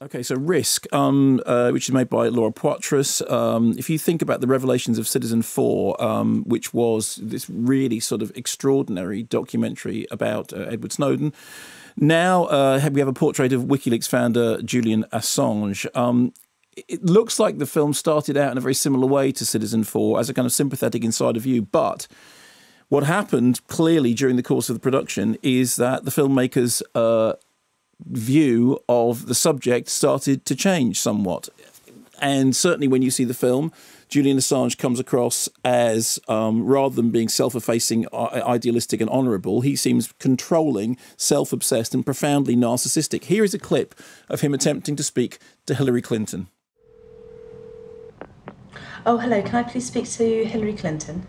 Okay, so Risk, which is made by Laura Poitras. If you think about the revelations of Citizen 4, which was this really sort of extraordinary documentary about Edward Snowden, now we have a portrait of WikiLeaks founder Julian Assange. It looks like the film started out in a very similar way to Citizen 4 as a kind of sympathetic insider view, but what happened clearly during the course of the production is that the filmmakers' view of the subject started to change somewhat. And certainly when you see the film, Julian Assange comes across as, rather than being self-effacing, idealistic and honourable, he seems controlling, self-obsessed and profoundly narcissistic. Here is a clip of him attempting to speak to Hillary Clinton. Oh, hello, can I please speak to Hillary Clinton?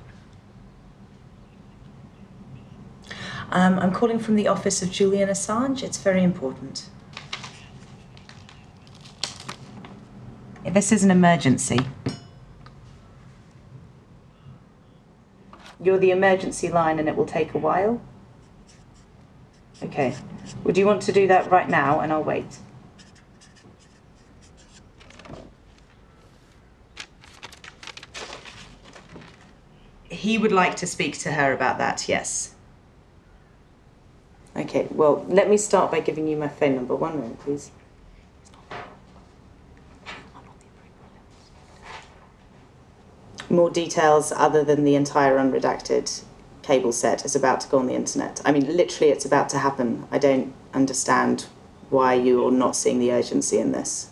I'm calling from the office of Julian Assange. It's very important. This is an emergency. You're the emergency line and it will take a while? Okay. Would you want to do that right now and I'll wait? He would like to speak to her about that, yes. Okay, well, let me start by giving you my phone number. 1 moment, please. More details other than the entire unredacted cable set is about to go on the internet. I mean, literally, it's about to happen. I don't understand why you're not seeing the urgency in this.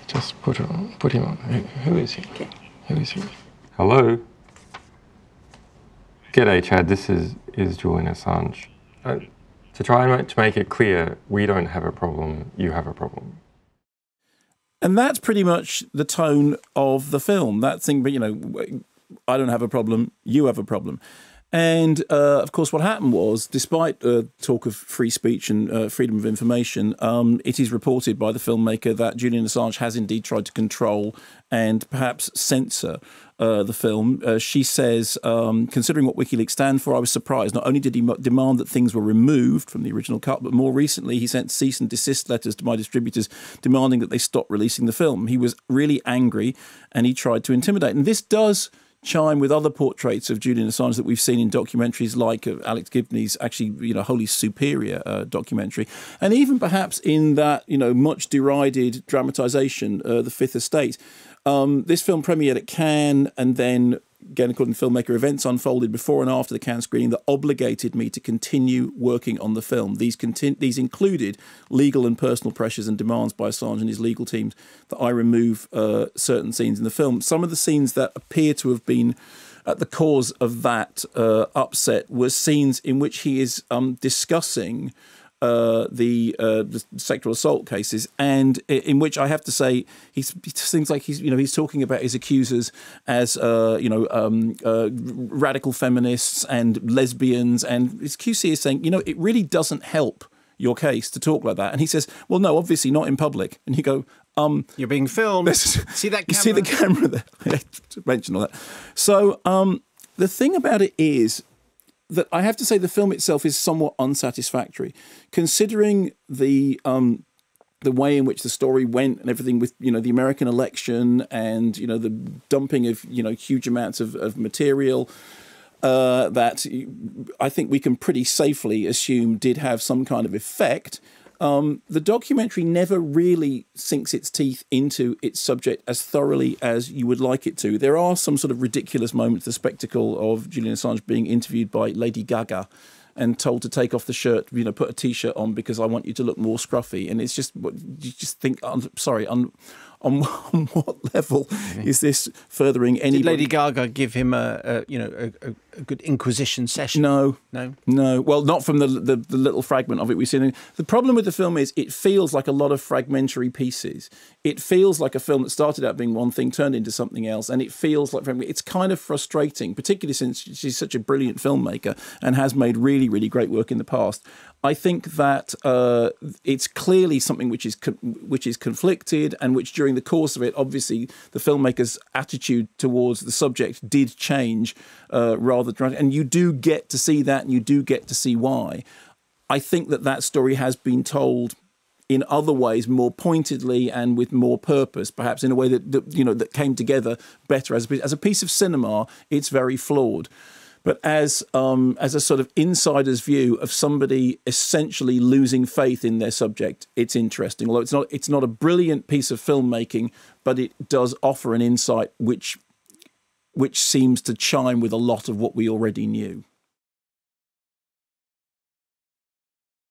Just put him on. Who is he? Okay. Who is he? Hello? G'day, Chad. This is Julian Assange. To try and to make it clear, we don't have a problem, you have a problem. And that's pretty much the tone of the film. That thing, but, you know, I don't have a problem, you have a problem. And, of course, what happened was, despite talk of free speech and freedom of information, it is reported by the filmmaker that Julian Assange has indeed tried to control and perhaps censor the film. She says, considering what WikiLeaks stand for, I was surprised. Not only did he demand that things were removed from the original cut, but more recently he sent cease and desist letters to my distributors demanding that they stop releasing the film. He was really angry and he tried to intimidate. And this does chime with other portraits of Julian Assange that we've seen in documentaries like Alex Gibney's actually, wholly superior documentary. And even perhaps in that, much derided dramatisation, The Fifth Estate. This film premiered at Cannes and then, again, according to filmmaker, events unfolded before and after the Cannes screening that obligated me to continue working on the film. These included legal and personal pressures and demands by Assange and his legal teams that I remove certain scenes in the film. Some of the scenes that appear to have been at the cause of that upset were scenes in which he is discussing the sexual assault cases, and in which I have to say he seems like he's talking about his accusers as radical feminists and lesbians, and his QC is saying it really doesn't help your case to talk like that, and he says, well, no, obviously not in public, and you go, you're being filmed. See that camera? You see the camera there. To mention all that. So the thing about it is that I have to say the film itself is somewhat unsatisfactory, considering the way in which the story went and everything with the American election and the dumping of huge amounts of material that I think we can pretty safely assume did have some kind of effect. The documentary never really sinks its teeth into its subject as thoroughly as you would like it to. There are some sort of ridiculous moments, the spectacle of Julian Assange being interviewed by Lady Gaga and told to take off the shirt, put a T-shirt on because I want you to look more scruffy. And it's just, you just think, on what level is this furthering any? Did Lady Gaga give him a good Inquisition session? No. Well, not from the little fragment of it we've seen. The problem with the film is it feels like a lot of fragmentary pieces. It feels like a film that started out being one thing, turned into something else, and it feels like it's kind of frustrating, particularly since she's such a brilliant filmmaker and has made really, really great work in the past. I think that it's clearly something which is conflicted and which during the course of it, obviously, the filmmaker's attitude towards the subject did change rather dramatically. And you do get to see that and you do get to see why. I think that story has been told in other ways more pointedly and with more purpose, perhaps in a way that came together better. As a piece of cinema, it's very flawed. But as a sort of insider's view of somebody essentially losing faith in their subject, it's interesting. Although it's not a brilliant piece of filmmaking, but it does offer an insight which seems to chime with a lot of what we already knew.